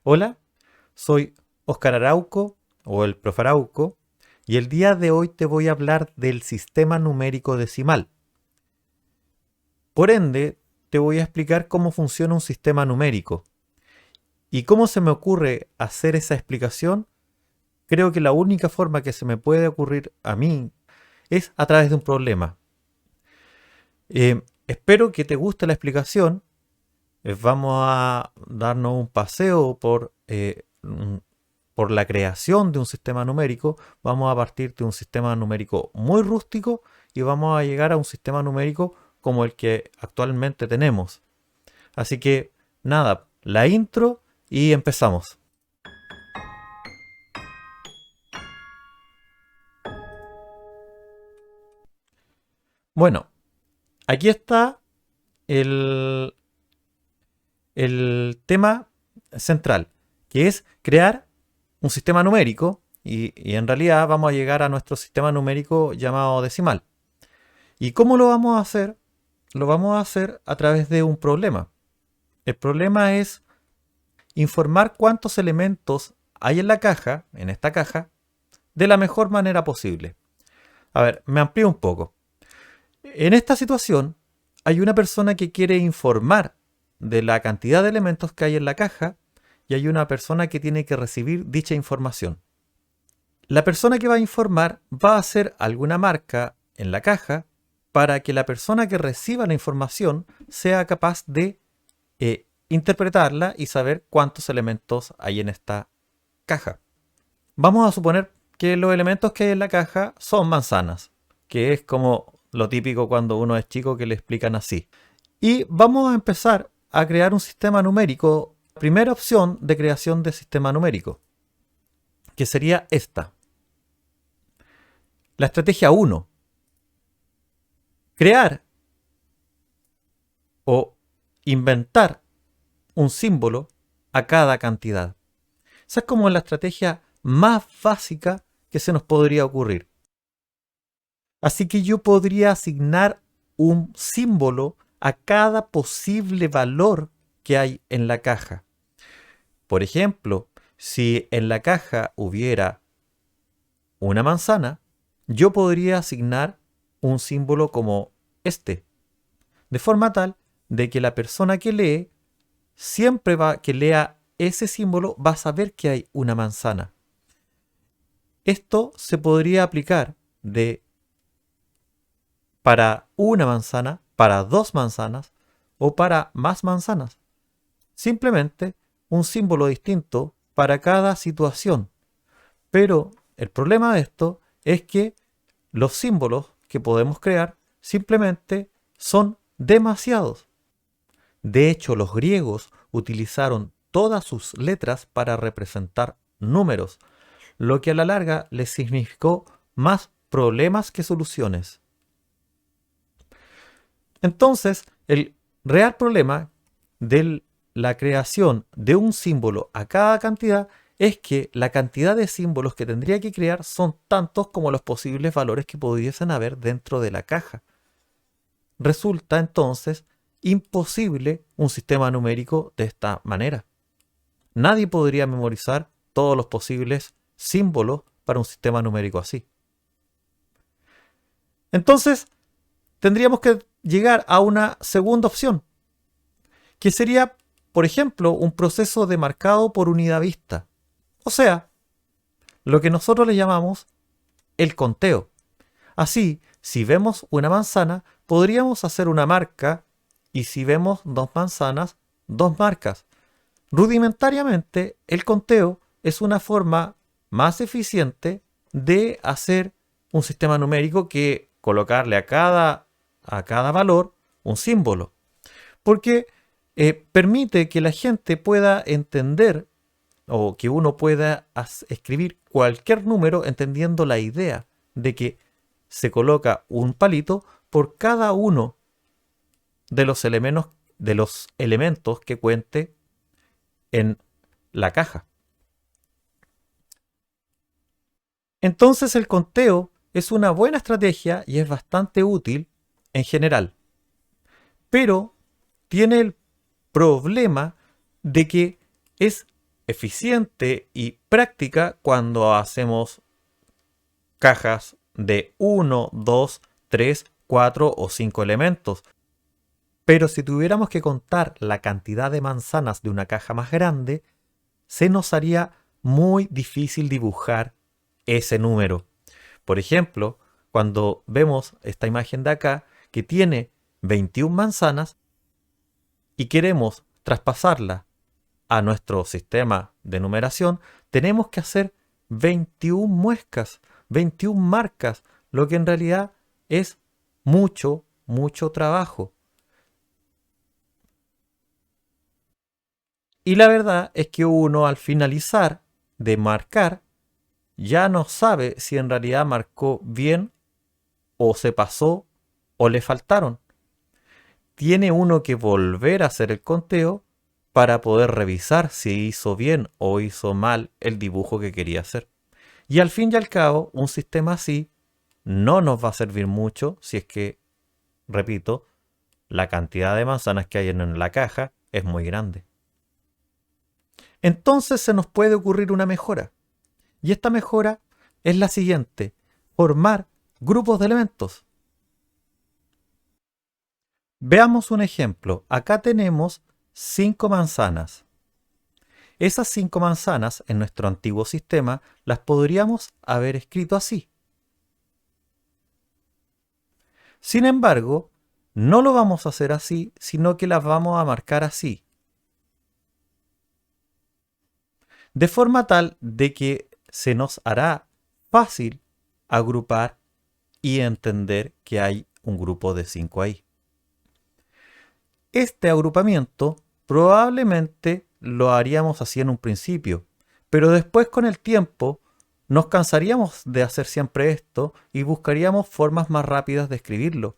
Hola, soy Óscar Arauco o el Profe Arauco y el día de hoy te voy a hablar del sistema numérico decimal. Por ende, te voy a explicar cómo funciona un sistema numérico. ¿Y cómo se me ocurre hacer esa explicación? Creo que la única forma que se me puede ocurrir a mí es a través de un problema. Espero que te guste la explicación. Vamos a darnos un paseo por la creación de un sistema numérico. Vamos a partir de un sistema numérico muy rústico y vamos a llegar a un sistema numérico como el que actualmente tenemos. Así que nada, la intro y empezamos. Bueno, aquí está el, el tema central, que es crear un sistema numérico y en realidad vamos a llegar a nuestro sistema numérico llamado decimal. ¿Y cómo lo vamos a hacer? Lo vamos a hacer a través de un problema. El problema es informar cuántos elementos hay en la caja, en esta caja, de la mejor manera posible. A ver, me amplío un poco. En esta situación, hay una persona que quiere informar de la cantidad de elementos que hay en la caja y hay una persona que tiene que recibir dicha información. La persona que va a informar va a hacer alguna marca en la caja para que la persona que reciba la información sea capaz de interpretarla y saber cuántos elementos hay en esta caja. Vamos a suponer que los elementos que hay en la caja son manzanas, que es como lo típico cuando uno es chico que le explican así. Y vamos a empezar a crear un sistema numérico. Primera opción de creación de sistema numérico, que sería esta. La estrategia 1. Crear o inventar un símbolo a cada cantidad. Esa es como la estrategia más básica que se nos podría ocurrir. Así que yo podría asignar un símbolo a cada posible valor que hay en la caja. Por ejemplo, si en la caja hubiera una manzana, yo podría asignar un símbolo como este, de forma tal de que la persona que lee siempre que lea ese símbolo va a saber que hay una manzana. Esto se podría aplicar para una manzana, para dos manzanas o para más manzanas. Simplemente un símbolo distinto para cada situación. Pero el problema de esto es que los símbolos que podemos crear simplemente son demasiados. De hecho, los griegos utilizaron todas sus letras para representar números, lo que a la larga les significó más problemas que soluciones. Entonces, el real problema de la creación de un símbolo a cada cantidad es que la cantidad de símbolos que tendría que crear son tantos como los posibles valores que pudiesen haber dentro de la caja. Resulta entonces imposible un sistema numérico de esta manera. Nadie podría memorizar todos los posibles símbolos para un sistema numérico así. Entonces, tendríamos que llegar a una segunda opción, que sería, por ejemplo, un proceso de marcado por unidad vista. O sea, lo que nosotros le llamamos el conteo. Así, si vemos una manzana, podríamos hacer una marca y si vemos dos manzanas, dos marcas. Rudimentariamente, el conteo es una forma más eficiente de hacer un sistema numérico que colocarle a cada valor un símbolo. Porque permite que la gente pueda entender o que uno pueda escribir cualquier número entendiendo la idea de que se coloca un palito por cada uno de los elementos que cuente en la caja. Entonces el conteo es una buena estrategia y es bastante útil en general, pero tiene el problema de que es eficiente y práctica cuando hacemos cajas de 1, 2, 3, 4 o 5 elementos. Pero si tuviéramos que contar la cantidad de manzanas de una caja más grande, se nos haría muy difícil dibujar ese número. Por ejemplo, cuando vemos esta imagen de acá que tiene 21 manzanas y queremos traspasarla a nuestro sistema de numeración, tenemos que hacer 21 muescas, 21 marcas, lo que en realidad es mucho, mucho trabajo. Y la verdad es que uno al finalizar de marcar ya no sabe si en realidad marcó bien o se pasó o le faltaron. Tiene uno que volver a hacer el conteo para poder revisar si hizo bien o hizo mal el dibujo que quería hacer. Y al fin y al cabo, un sistema así no nos va a servir mucho si es que, repito, la cantidad de manzanas que hay en la caja es muy grande. Entonces se nos puede ocurrir una mejora. Y esta mejora es la siguiente: formar grupos de elementos. Veamos un ejemplo. Acá tenemos 5 manzanas. Esas 5 manzanas en nuestro antiguo sistema las podríamos haber escrito así. Sin embargo, no lo vamos a hacer así, sino que las vamos a marcar así. De forma tal de que se nos hará fácil agrupar y entender que hay un grupo de 5 ahí. Este agrupamiento probablemente lo haríamos así en un principio, pero después con el tiempo nos cansaríamos de hacer siempre esto y buscaríamos formas más rápidas de escribirlo.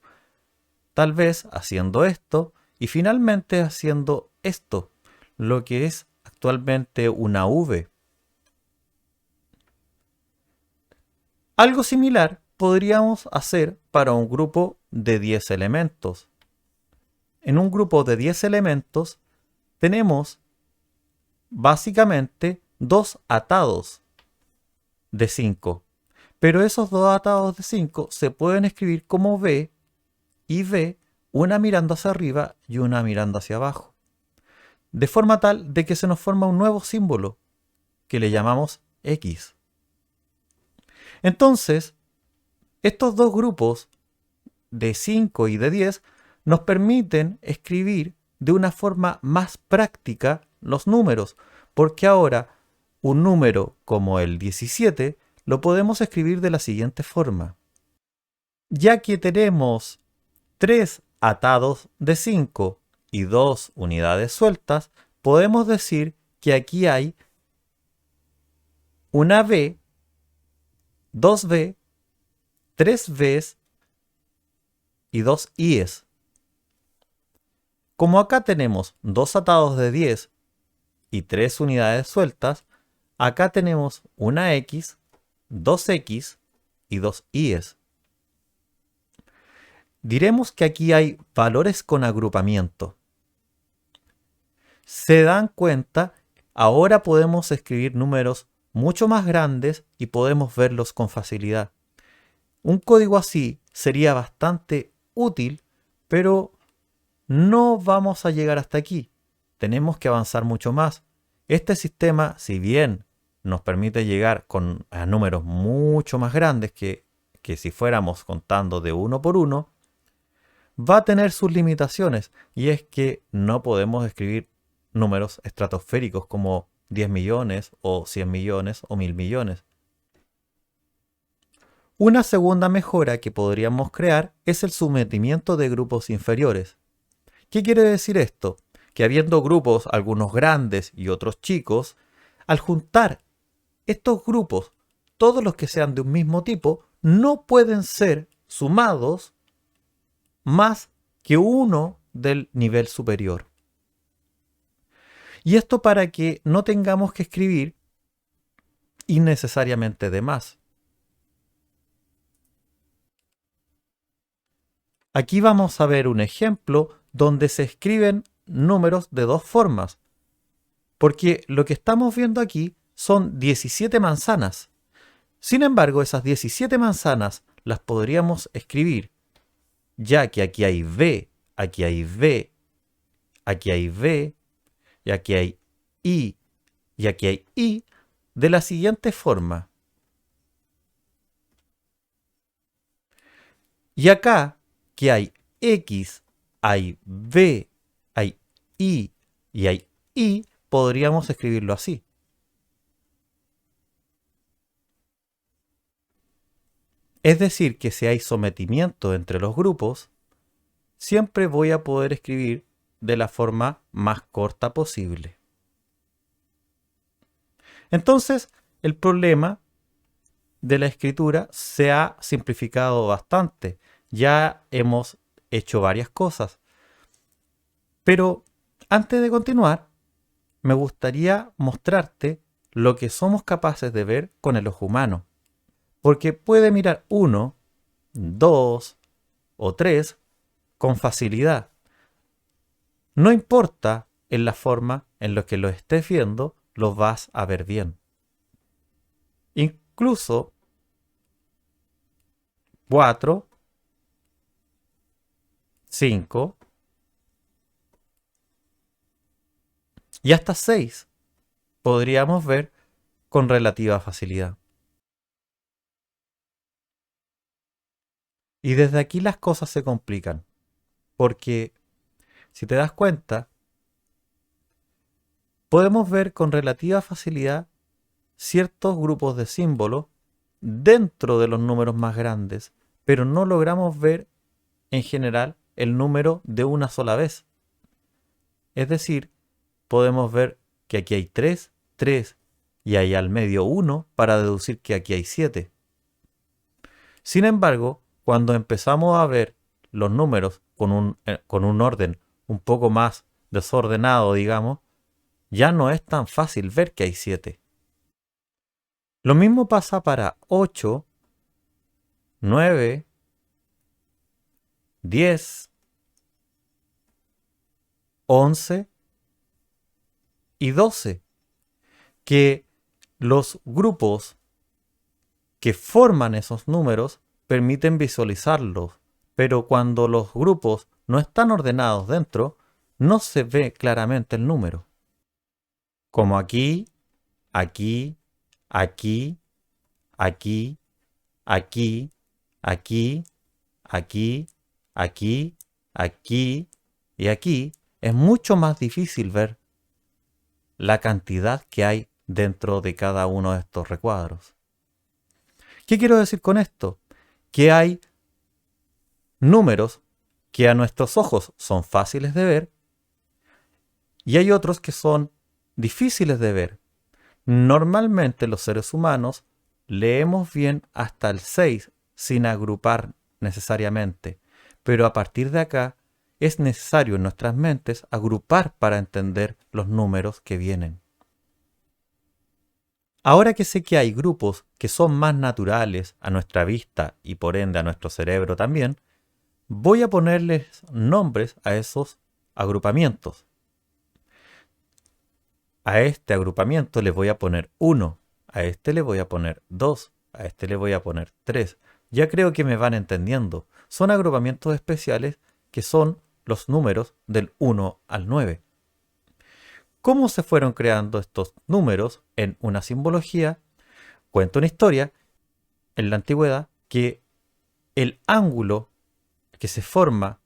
Tal vez haciendo esto y finalmente haciendo esto, lo que es actualmente una V. Algo similar podríamos hacer para un grupo de 10 elementos. En un grupo de 10 elementos tenemos básicamente 2 atados de 5. Pero esos 2 atados de 5 se pueden escribir como V y V, una mirando hacia arriba y una mirando hacia abajo. De forma tal de que se nos forma un nuevo símbolo que le llamamos X. Entonces, estos dos grupos de 5 y de 10 nos permiten escribir de una forma más práctica los números, porque ahora un número como el 17 lo podemos escribir de la siguiente forma. Ya que tenemos 3 atados de 5 y 2 unidades sueltas, podemos decir que aquí hay una V, 2 V, 3 Vs y 2 Is. Como acá tenemos 2 atados de 10 y 3 unidades sueltas, acá tenemos una X, 2X y 2 Is. Diremos que aquí hay valores con agrupamiento. Se dan cuenta, ahora podemos escribir números mucho más grandes y podemos verlos con facilidad. Un código así sería bastante útil, pero no vamos a llegar hasta aquí. Tenemos que avanzar mucho más. Este sistema, si bien nos permite llegar a números mucho más grandes que si fuéramos contando de uno por uno, va a tener sus limitaciones, y es que no podemos escribir números estratosféricos como 10 millones o 100 millones o 1000 millones. Una segunda mejora que podríamos crear es el sometimiento de grupos inferiores. ¿Qué quiere decir esto? Que habiendo grupos, algunos grandes y otros chicos, al juntar estos grupos, todos los que sean de un mismo tipo, no pueden ser sumados más que uno del nivel superior. Y esto para que no tengamos que escribir innecesariamente de más. Aquí vamos a ver un ejemplo donde se escriben números de dos formas. Porque lo que estamos viendo aquí son 17 manzanas. Sin embargo, esas 17 manzanas las podríamos escribir, ya que aquí hay B, aquí hay B, aquí hay B, y aquí hay I, y aquí hay I, de la siguiente forma. Y acá, que hay X, hay B, hay I y hay I, podríamos escribirlo así. Es decir, que si hay sometimiento entre los grupos, siempre voy a poder escribir de la forma más corta posible. Entonces, el problema de la escritura se ha simplificado bastante. Ya hemos hecho varias cosas. Pero antes de continuar, me gustaría mostrarte lo que somos capaces de ver con el ojo humano. Porque puede mirar 1, 2 o 3 con facilidad. No importa en la forma en la que lo estés viendo, lo vas a ver bien. Incluso 4, 5 y hasta 6 podríamos ver con relativa facilidad. Y desde aquí las cosas se complican, porque si te das cuenta, podemos ver con relativa facilidad ciertos grupos de símbolos dentro de los números más grandes, pero no logramos ver en general el número de una sola vez. Es decir, podemos ver que aquí hay 3, 3 y hay al medio 1 para deducir que aquí hay 7. Sin embargo, cuando empezamos a ver los números con un orden un poco más desordenado, digamos, ya no es tan fácil ver que hay 7. Lo mismo pasa para 8, 9, 10, 11 y 12, que los grupos que forman esos números permiten visualizarlos, pero cuando los grupos no están ordenados dentro, no se ve claramente el número. Como aquí, aquí, aquí, aquí, aquí, aquí, aquí, aquí, aquí y aquí, es mucho más difícil ver la cantidad que hay dentro de cada uno de estos recuadros. ¿Qué quiero decir con esto? Que hay números que a nuestros ojos son fáciles de ver y hay otros que son difíciles de ver. Normalmente los seres humanos leemos bien hasta el 6 sin agrupar necesariamente, pero a partir de acá es necesario en nuestras mentes agrupar para entender los números que vienen. Ahora que sé que hay grupos que son más naturales a nuestra vista y por ende a nuestro cerebro también, voy a ponerles nombres a esos agrupamientos. A este agrupamiento le voy a poner 1, a este le voy a poner 2, a este le voy a poner 3. Ya creo que me van entendiendo. Son agrupamientos especiales que son los números del 1 al 9. ¿Cómo se fueron creando estos números en una simbología? Cuento una historia en la antigüedad que el ángulo que se forma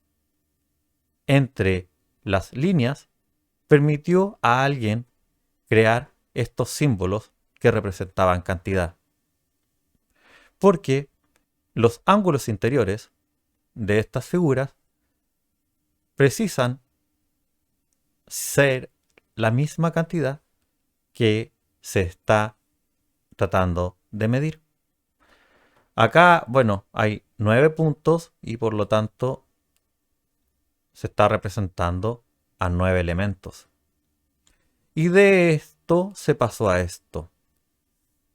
entre las líneas permitió a alguien crear estos símbolos que representaban cantidad. Porque los ángulos interiores de estas figuras precisan ser la misma cantidad que se está tratando de medir. Acá, bueno, hay 9 puntos y por lo tanto se está representando a 9 elementos. Y de esto se pasó a esto,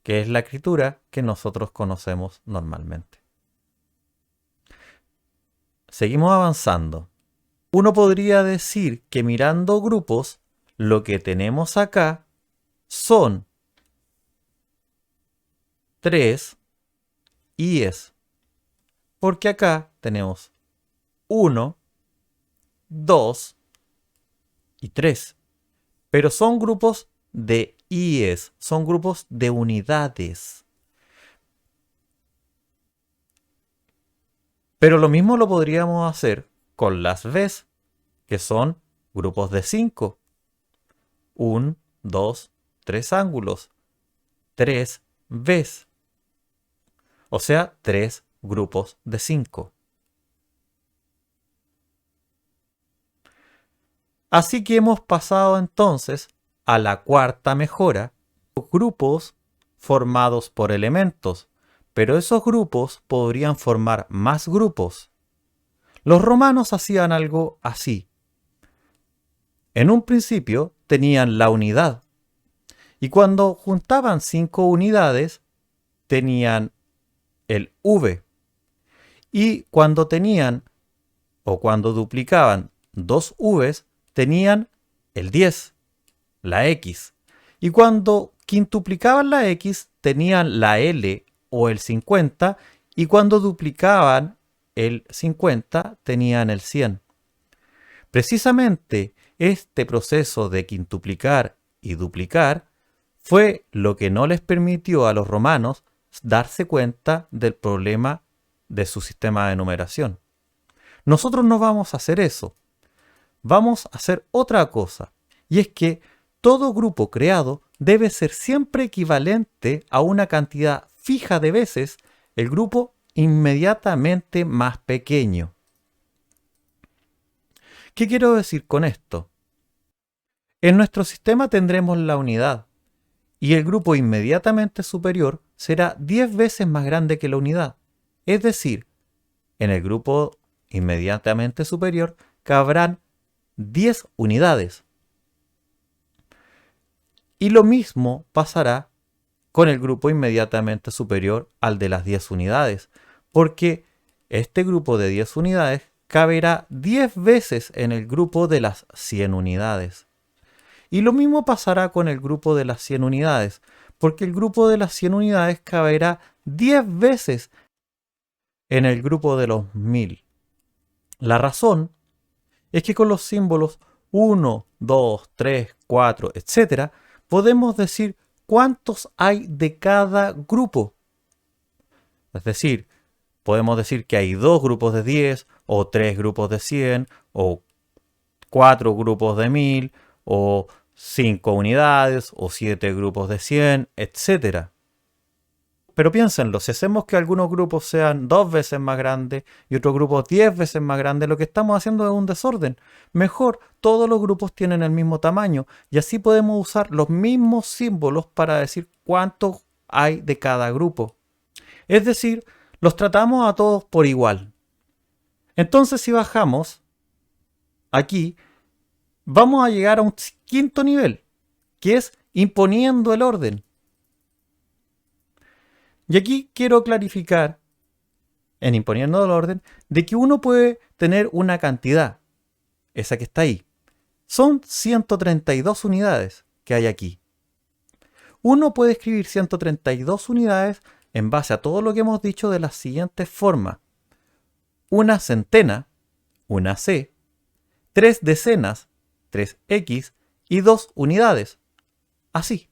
que es la escritura que nosotros conocemos normalmente. Seguimos avanzando. Uno podría decir que mirando grupos, lo que tenemos acá son 3 i's. Porque acá tenemos 1, 2 y 3. Pero son grupos de i's, son grupos de unidades. Pero lo mismo lo podríamos hacer con las v's, que son grupos de 5. 1, 2, 3 ángulos. 3 v's. O sea, 3 grupos de 5. Así que hemos pasado entonces a la cuarta mejora. Grupos formados por elementos, pero esos grupos podrían formar más grupos. Los romanos hacían algo así. En un principio tenían la unidad, y cuando juntaban 5 unidades, tenían el v. Y cuando tenían, o cuando duplicaban 2 v's, tenían el 10, la x. Y cuando quintuplicaban la x, tenían la L o el 50, y cuando duplicaban el 50, tenían el 100. Precisamente este proceso de quintuplicar y duplicar fue lo que no les permitió a los romanos darse cuenta del problema de su sistema de numeración. Nosotros no vamos a hacer eso. Vamos a hacer otra cosa, y es que todo grupo creado debe ser siempre equivalente a una cantidad fija de veces el grupo inmediatamente más pequeño. ¿Qué quiero decir con esto? En nuestro sistema tendremos la unidad, y el grupo inmediatamente superior será 10 veces más grande que la unidad. Es decir, en el grupo inmediatamente superior cabrán 10 unidades. Y lo mismo pasará con el grupo inmediatamente superior al de las 10 unidades, porque este grupo de 10 unidades caberá 10 veces en el grupo de las 100 unidades. Y lo mismo pasará con el grupo de las 100 unidades, porque el grupo de las 100 unidades caberá 10 veces en el grupo de los 1000. La razón es que con los símbolos 1, 2, 3, 4, etc., podemos decir cuántos hay de cada grupo. Es decir, podemos decir que hay 2 grupos de 10, o 3 grupos de 100, o 4 grupos de 1000, o 5 unidades, o 7 grupos de 100, etc. Pero piénsenlo, si hacemos que algunos grupos sean 2 veces más grandes y otros grupos 10 veces más grandes, lo que estamos haciendo es un desorden. Mejor, todos los grupos tienen el mismo tamaño y así podemos usar los mismos símbolos para decir cuánto hay de cada grupo. Es decir, los tratamos a todos por igual. Entonces, si bajamos aquí, vamos a llegar a un quinto nivel, que es imponiendo el orden. Y aquí quiero clarificar, en imponiendo el orden, de que uno puede tener una cantidad, esa que está ahí. Son 132 unidades que hay aquí. Uno puede escribir 132 unidades en base a todo lo que hemos dicho de las siguientes formas. Una centena, una C, 3 decenas, 3x, y 2 unidades. Así.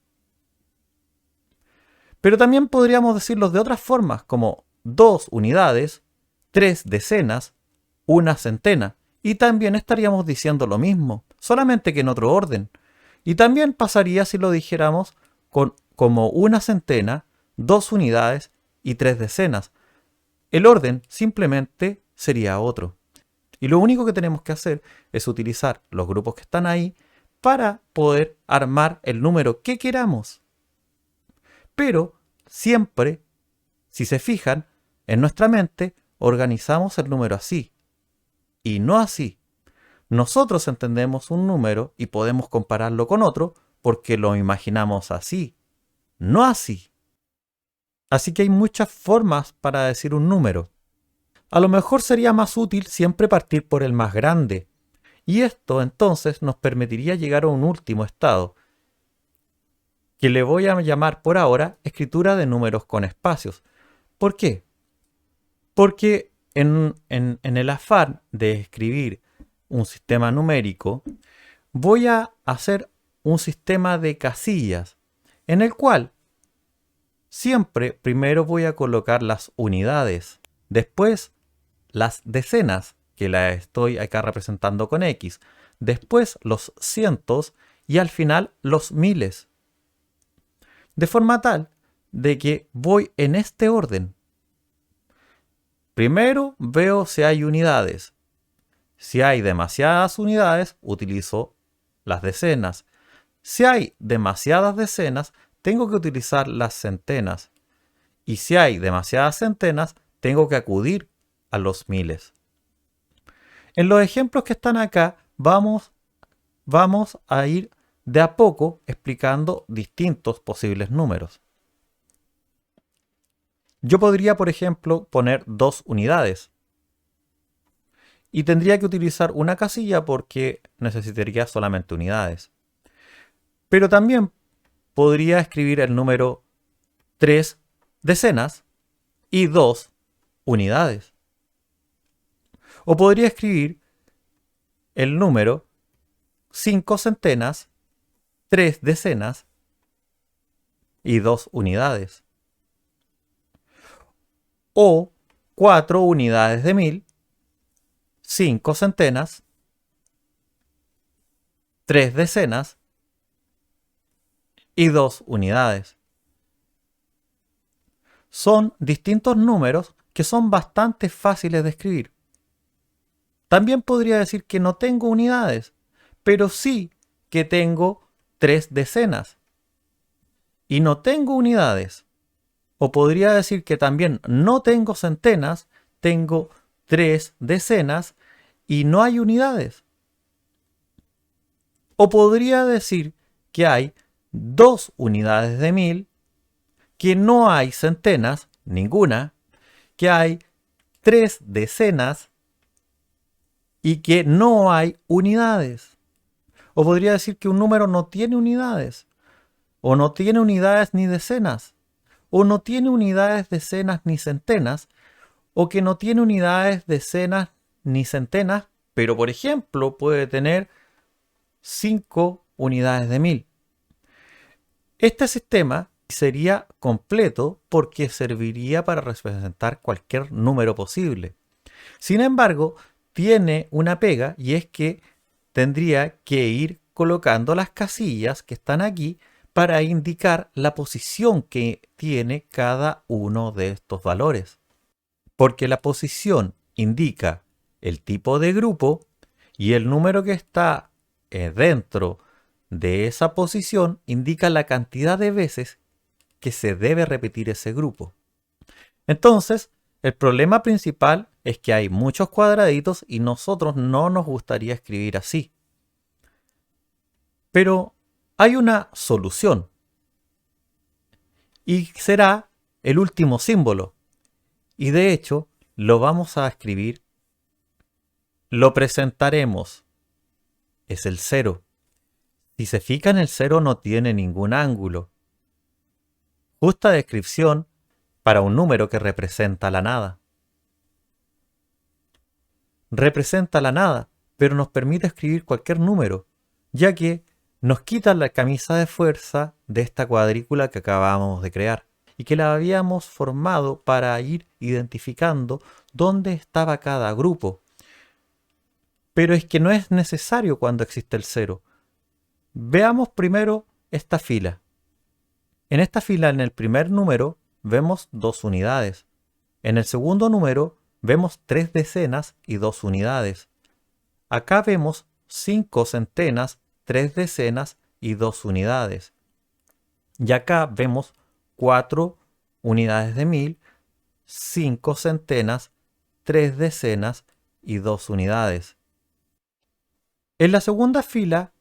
Pero también podríamos decirlos de otras formas, como 2 unidades, 3 decenas, una centena. Y también estaríamos diciendo lo mismo, solamente que en otro orden. Y también pasaría si lo dijéramos como una centena, 2 unidades y 3 decenas. El orden simplemente sería otro. Y lo único que tenemos que hacer es utilizar los grupos que están ahí para poder armar el número que queramos. Pero siempre, si se fijan, en nuestra mente organizamos el número así y no así. Nosotros entendemos un número y podemos compararlo con otro porque lo imaginamos así, no así. Así que hay muchas formas para decir un número. A lo mejor sería más útil siempre partir por el más grande Y esto entonces nos permitiría llegar a un último estado, que le voy a llamar por ahora escritura de números con espacios. ¿Por qué? Porque en el afán de escribir un sistema numérico, voy a hacer un sistema de casillas, en el cual siempre primero voy a colocar las unidades, después las decenas, que las estoy acá representando con X, después los cientos y al final los miles. De forma tal de que voy en este orden. Primero veo si hay unidades. Si hay demasiadas unidades, utilizo las decenas. Si hay demasiadas decenas, tengo que utilizar las centenas. Y si hay demasiadas centenas, tengo que acudir a los miles. En los ejemplos que están acá, vamos a ir de a poco explicando distintos posibles números. Yo podría, por ejemplo, poner 2 unidades. Y tendría que utilizar una casilla porque necesitaría solamente unidades. Pero también podría escribir el número 3 decenas y 2 unidades. O podría escribir el número 5 centenas, 3 decenas y 2 unidades. O 4 unidades de 1000, 5 centenas, 3 decenas y 2 unidades. Son distintos números que son bastante fáciles de escribir. También podría decir que no tengo unidades, pero sí que tengo 3 decenas. Y no tengo unidades. O podría decir que también no tengo centenas, tengo 3 decenas y no hay unidades. O podría decir que hay 2 unidades de 1000, que no hay centenas, ninguna, que hay 3 decenas y que no hay unidades. O podría decir que un número no tiene unidades, o no tiene unidades ni decenas, o no tiene unidades, decenas ni centenas, o que no tiene unidades, decenas ni centenas, pero por ejemplo puede tener 5 unidades de 1000. Este sistema sería completo porque serviría para representar cualquier número posible. Sin embargo, tiene una pega y es que tendría que ir colocando las casillas que están aquí para indicar la posición que tiene cada uno de estos valores. Porque la posición indica el tipo de grupo y el número que está dentro de esa posición indica la cantidad de veces que se debe repetir ese grupo. Entonces, el problema principal es que hay muchos cuadraditos y nosotros no nos gustaría escribir así. Pero hay una solución. Y será el último símbolo. Y de hecho, lo vamos a escribir. Lo presentaremos. Es el 0. Si se fijan, el 0 no tiene ningún ángulo. Justa descripción para un número que representa la nada. Representa la nada, pero nos permite escribir cualquier número, ya que nos quita la camisa de fuerza de esta cuadrícula que acabamos de crear y que la habíamos formado para ir identificando dónde estaba cada grupo. Pero es que no es necesario cuando existe el 0. Veamos primero esta fila. En esta fila, en el primer número, vemos 2 unidades. En el segundo número, vemos 3 decenas y 2 unidades. Acá vemos 5 centenas, 3 decenas y 2 unidades. Y acá vemos 4 unidades de 1000, 5 centenas, 3 decenas y 2 unidades. En la segunda fila,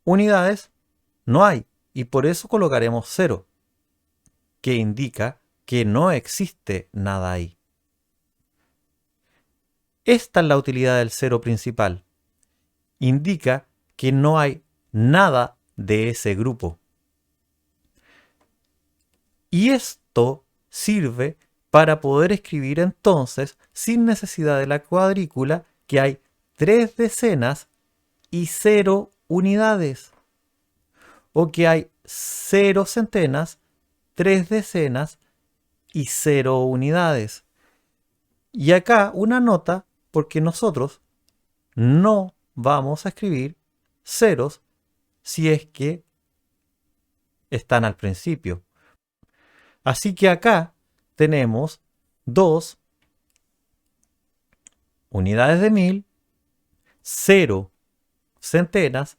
unidades no hay y por eso colocaremos 0, que indica que no existe nada ahí. Esta es la utilidad del 0 principal. indica que no hay nada de ese grupo. Y esto sirve para poder escribir entonces, sin necesidad de la cuadrícula, que hay 3 decenas y 0 unidades. O que hay 0 centenas, 3 decenas y 0 unidades. Y acá una nota, porque nosotros no vamos a escribir ceros si es que están al principio. Así que acá tenemos 2 unidades de 1000, 0 centenas,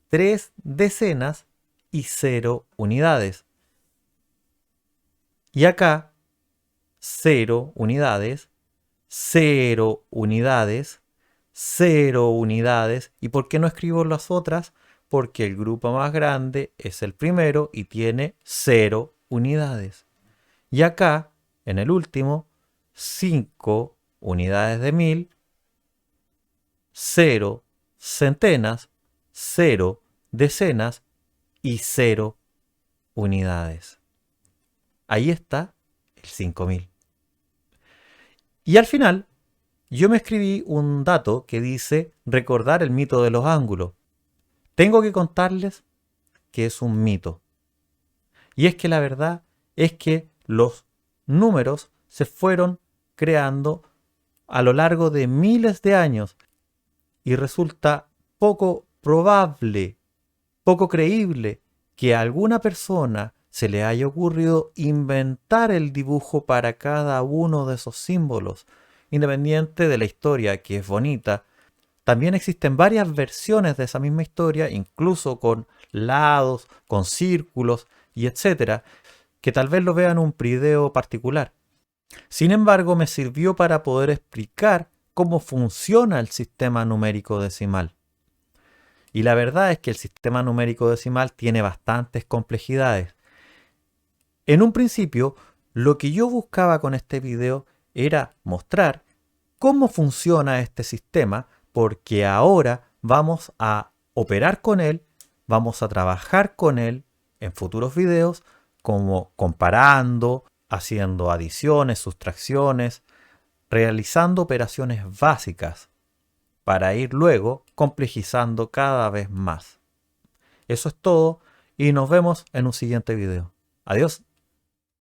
3 decenas y 0 unidades. Y acá 0 unidades, 0 unidades, 0 unidades. ¿Y por qué no escribo las otras? Porque el grupo más grande es el primero y tiene 0 unidades. Y acá, en el último, 5 unidades de 1000, 0 centenas, 0 decenas y 0 unidades. Ahí está el 5000. Y al final, yo me escribí un dato que dice recordar el mito de los ángulos. Tengo que contarles que es un mito. Y es que la verdad es que los números se fueron creando a lo largo de miles de años y resulta poco probable, poco creíble que a alguna persona se le haya ocurrido inventar el dibujo para cada uno de esos símbolos, independiente de la historia, que es bonita. También existen varias versiones de esa misma historia, incluso con lados, con círculos y etcétera, que tal vez lo vean en un video particular. Sin embargo, me sirvió para poder explicar cómo funciona el sistema numérico decimal. Y la verdad es que el sistema numérico decimal tiene bastantes complejidades. En un principio, lo que yo buscaba con este video era mostrar cómo funciona este sistema, porque ahora vamos a operar con él, vamos a trabajar con él en futuros videos, como comparando, haciendo adiciones, sustracciones, realizando operaciones básicas, para ir luego complejizando cada vez más. Eso es todo y nos vemos en un siguiente video. Adiós.